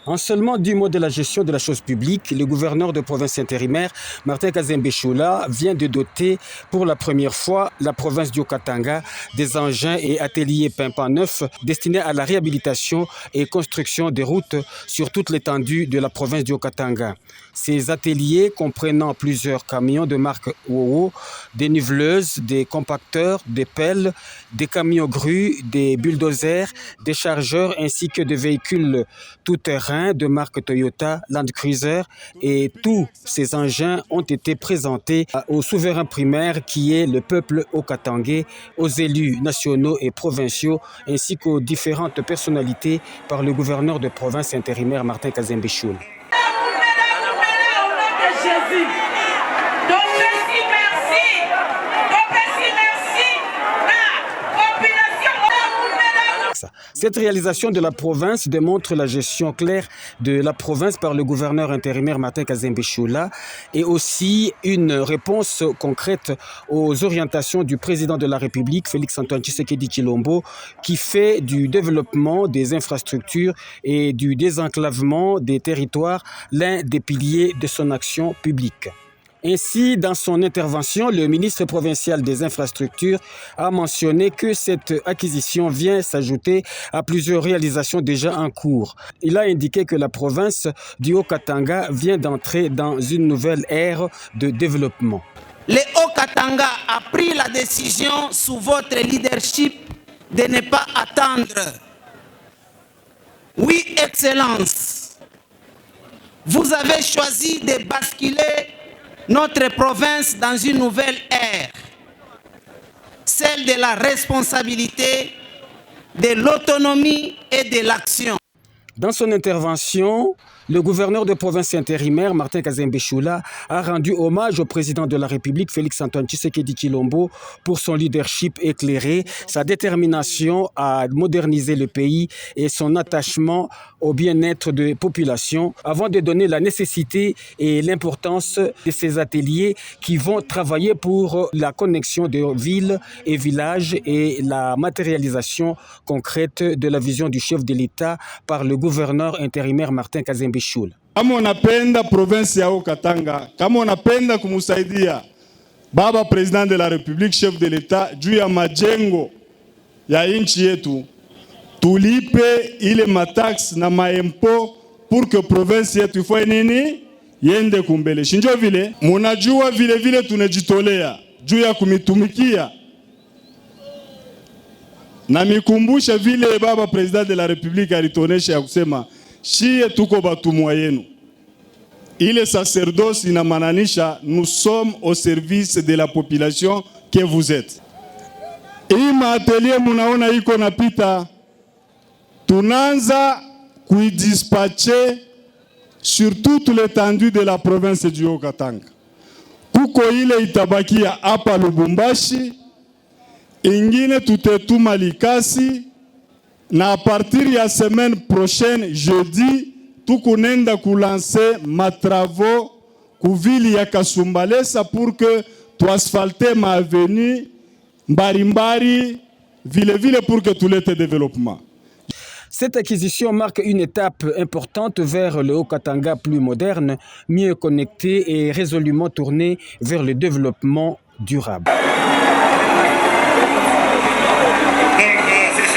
En seulement 10 mois de la gestion de la chose publique, le gouverneur de province intérimaire, Martin Kazembe Choula, vient de doter pour la première fois la province du Haut-Katanga des engins et ateliers pimpants neufs destinés à la réhabilitation et construction des routes sur toute l'étendue de la province du Haut-Katanga. Ces ateliers comprenant plusieurs camions de marque Wowo, des niveleuses, des compacteurs, des pelles, des camions grues, des bulldozers, des chargeurs ainsi que des véhicules tout-terrain de marque Toyota, Land Cruiser, et tous ces engins ont été présentés au souverain primaire qui est le peuple haut-katangais, aux élus nationaux et provinciaux ainsi qu'aux différentes personnalités par le gouverneur de province intérimaire Martin Kazembe Choula. Cette réalisation de la province démontre la gestion claire de la province par le gouverneur intérimaire Martin Kazembe Choula et aussi une réponse concrète aux orientations du président de la République, Félix-Antoine Tshisekedi Tshilombo, qui fait du développement des infrastructures et du désenclavement des territoires l'un des piliers de son action publique. Ainsi, dans son intervention, le ministre provincial des infrastructures a mentionné que cette acquisition vient s'ajouter à plusieurs réalisations déjà en cours. Il a indiqué que la province du Haut-Katanga vient d'entrer dans une nouvelle ère de développement. Le Haut-Katanga a pris la décision sous votre leadership de ne pas attendre. Oui, Excellence, vous avez choisi de basculer notre province dans une nouvelle ère, celle de la responsabilité, de l'autonomie et de l'action. Dans son intervention, le gouverneur de province intérimaire, Martin Kazembe Choula, a rendu hommage au président de la République, Félix-Antoine Tshisekedi Tshilombo, pour son leadership éclairé, sa détermination à moderniser le pays et son attachement au bien-être des populations, avant de donner la nécessité et l'importance de ces ateliers qui vont travailler pour la connexion de villes et villages et la matérialisation concrète de la vision du chef de l'État par le gouverneur intérimaire Martin Kazembe Choula. Kama unapenda province ya Haut-Katanga, kama unapenda kumusaidia baba president de la République, chef de l'État, juu ya majengo ya nchi yetu, tulipe ile matax na maempo pour que province yetu ifanye nini? Yende kumbele. Shinjo vile, munajua vile vile tunajitolea juu ya kumitumikia. Na mikumbusha vile baba president de la République alitonesha ya kusema shie tuko batumwa yenu. Ile sacerdoce inamaanisha nous sommes au service de la population que vous êtes. Hii maatelier munaona iko napita, tunaanza kuidispatcher sur toute l'étendue de la province du Haut-Katanga. Kuko ile itabakia hapa Lubumbashi, ingine tutetuma Likasi, na a partir ya semaine prochaine jeudi tukunenda kulancer matravaux kuvili ya Kasumbalesa pour que tu asphalte ma avenue mbarimbari vile pour que tulete développement. Cette acquisition marque une étape importante vers le Haut-Katanga plus moderne, mieux connecté et résolument tourné vers le développement durable.